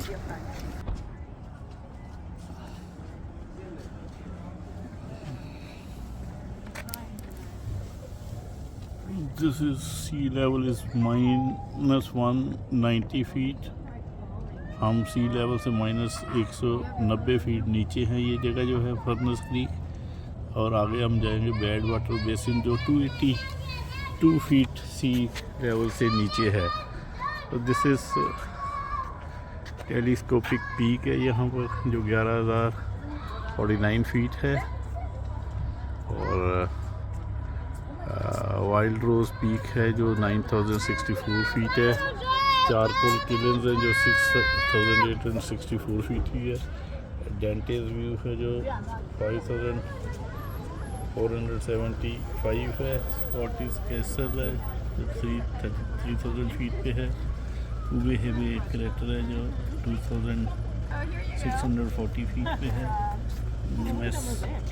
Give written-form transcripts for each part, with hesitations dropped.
This is sea level is -190 feet. हम सी level से -190 feet नीचे हैं. ये जगह जो है फर्नेस क्रीक. और आगे हम जाएंगे बैड वाटर बेसिन जो 282 फीट सी लेवल से नीचे है. तो दिस इज़ टेलीस्कोपिक पीक है यहाँ पर जो 11,049 फीट है. और वाइल्ड रोज़ पीक है जो 9,064 फीट है. चारकोल किलन्स है जो 6,864 फीट की है. डेंटेज व्यू है जो 5,475 है. स्कॉटिश कैसल है जो 3,000 फीट पे है. उबे हेवे क्रेटर है जो 2,640 फीट पे है.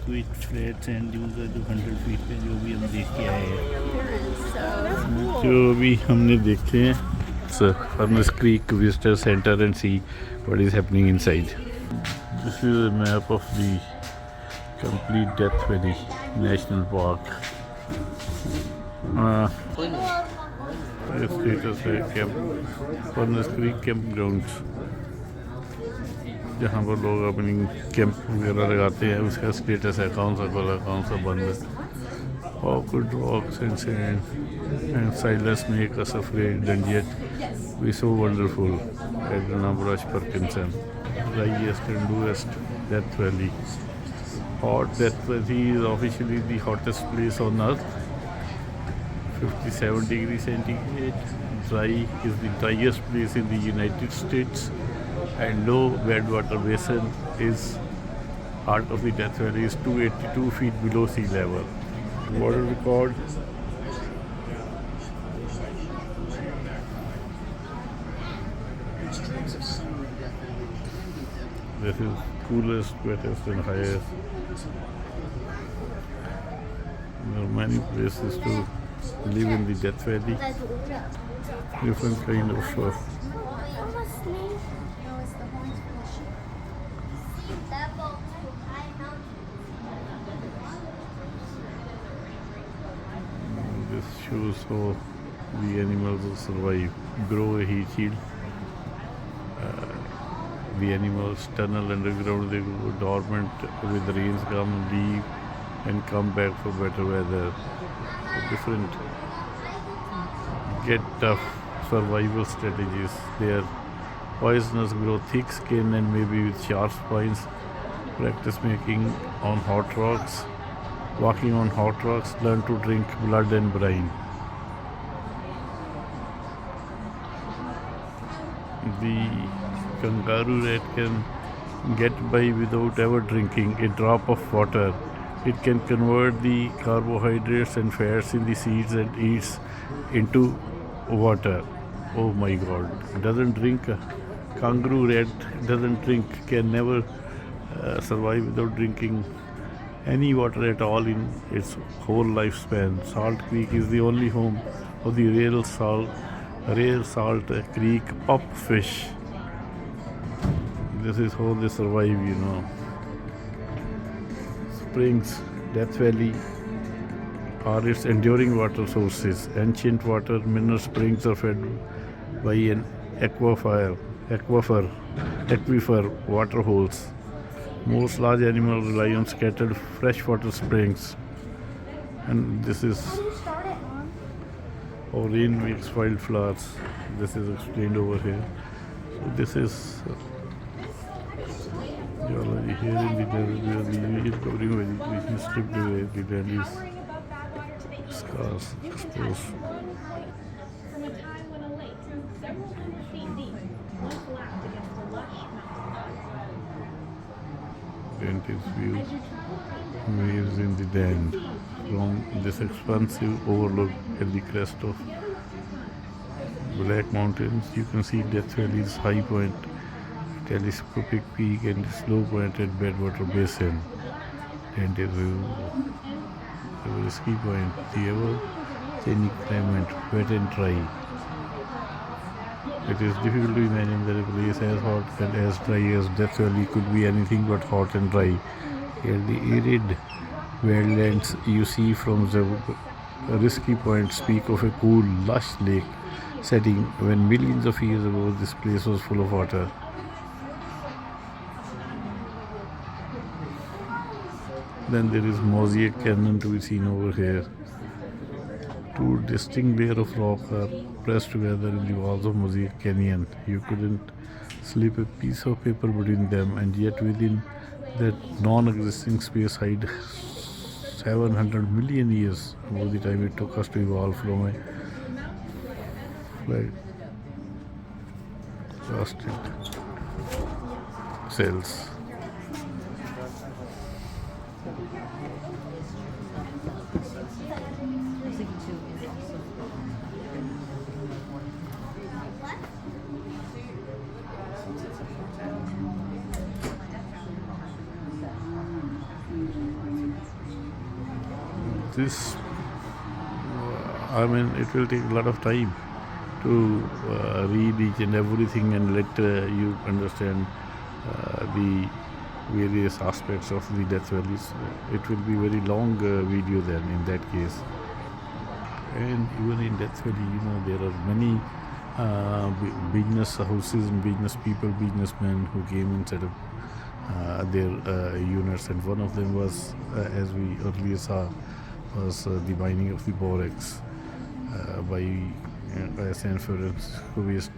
क्विक फ्लैट्स एंड ड्यूज है जो 100 फीट पे जो भी हम देख के आए हैं. जो भी हमने देखे हैं Furnace Creek Visitor Center and see what is happening inside. This is a map of the complete Death Valley National Park. Status है camp Furnace Creek campgrounds जहाँ पर लोग अपनी कैंप वगैरह लगाते हैं. उसका स्टेटस है कौन सा खुला कौन सा बंद है. Awkward rocks and sand and silence make us afraid and yet we so wonderful. Edna Brush Parkinson. Driest and bluest Death Valley. Hot Death Valley is officially the hottest place on earth. 57 degrees centigrade. Dry is the driest place in the United States. And low Badwater Basin is heart of the Death Valley is 282 feet below sea level. Water record this is coolest, wettest and highest. There are many places to live in the Death Valley. Different kind of this shows how the animals will survive. Grow a heat shield. The animals tunnel underground. They go dormant with rains come, leave and come back for better weather. Different get tough survival strategies. They are poisonous, grow thick skin and maybe with sharp spines. Practice making on hot rocks. Walking on hot rocks, learn to drink blood and brine. The kangaroo rat can get by without ever drinking a drop of water. It can convert the carbohydrates and fats in the seeds and eats into water. Oh my God! Doesn't drink. Kangaroo rat doesn't drink. Can never survive without drinking any water at all in its whole lifespan. Salt Creek is the only home of the rare salt creek pupfish. This is how they survive, you know. Springs, Death Valley are its enduring water sources. Ancient water mineral springs are fed by an aquifer water holes. Most large animals rely on scattered freshwater springs. And this is how rain makes wildflowers. This is explained over here. So this is geology here in the desert where the usual covering vegetation is stripped away. The land is scarce, exposed. Vantage view waves in the land. From this expansive overlook at the crest of Black Mountains, you can see Death Valley's high point, telescopic peak and slow point at Badwater Basin. Vantage view, a risky point, the ever changing climate, wet and dry. It is difficult to imagine that a place as hot and as dry as Death Valley could be anything but hot and dry. Here, the arid wetlands you see from the risky point speak of a cool, lush lake setting when millions of years ago this place was full of water. Then there is Mosaic Canyon to be seen over here. Two distinct layers of rock are pressed together in the walls of Mosaic Canyon. You couldn't slip a piece of paper between them, and yet within that non-existing space hide 700 million years over the time it took us to evolve from a plastic cells. This, I mean, it will take a lot of time to read each and everything and let you understand the various aspects of the Death Valleys. It will be very long video then in that case. And even in Death Valley, there are many business houses and business people, businessmen who came and set up their units, and one of them was, as we earlier saw, was the mining of the borax by San Francisco-based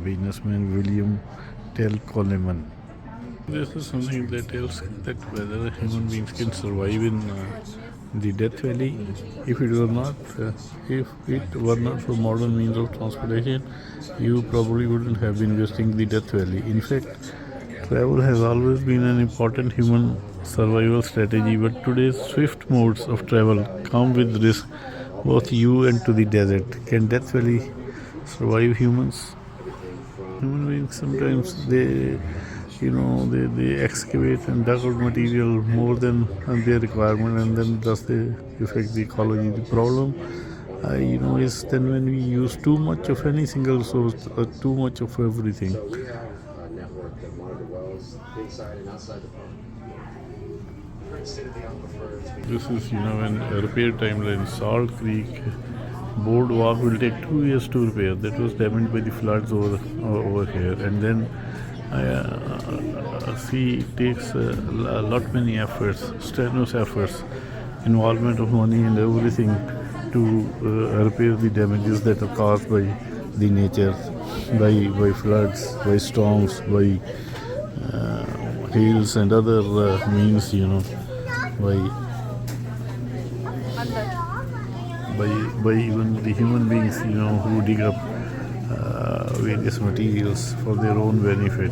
businessman William Tell Coleman. This is something that tells that whether human beings can survive in the Death Valley. If it were not for modern means of transportation, you probably wouldn't have been visiting the Death Valley. In fact, travel has always been an important human survival strategy, but today's swift modes of travel come with risk, both you and to the desert. Can Death Valley survive humans? Human beings sometimes they excavate and dug out material more than their requirement, and then thus they affect the ecology. The problem is then when we use too much of any single source or too much of everything. This is, an repair timeline. Salt Creek boardwalk will take 2 years to repair. That was damaged by the floods over here, and then sea takes a lot many efforts, strenuous efforts, involvement of money and everything to repair the damages that are caused by the nature, by floods, by storms, by hails and other means, by even the human beings, who dig up various materials for their own benefit.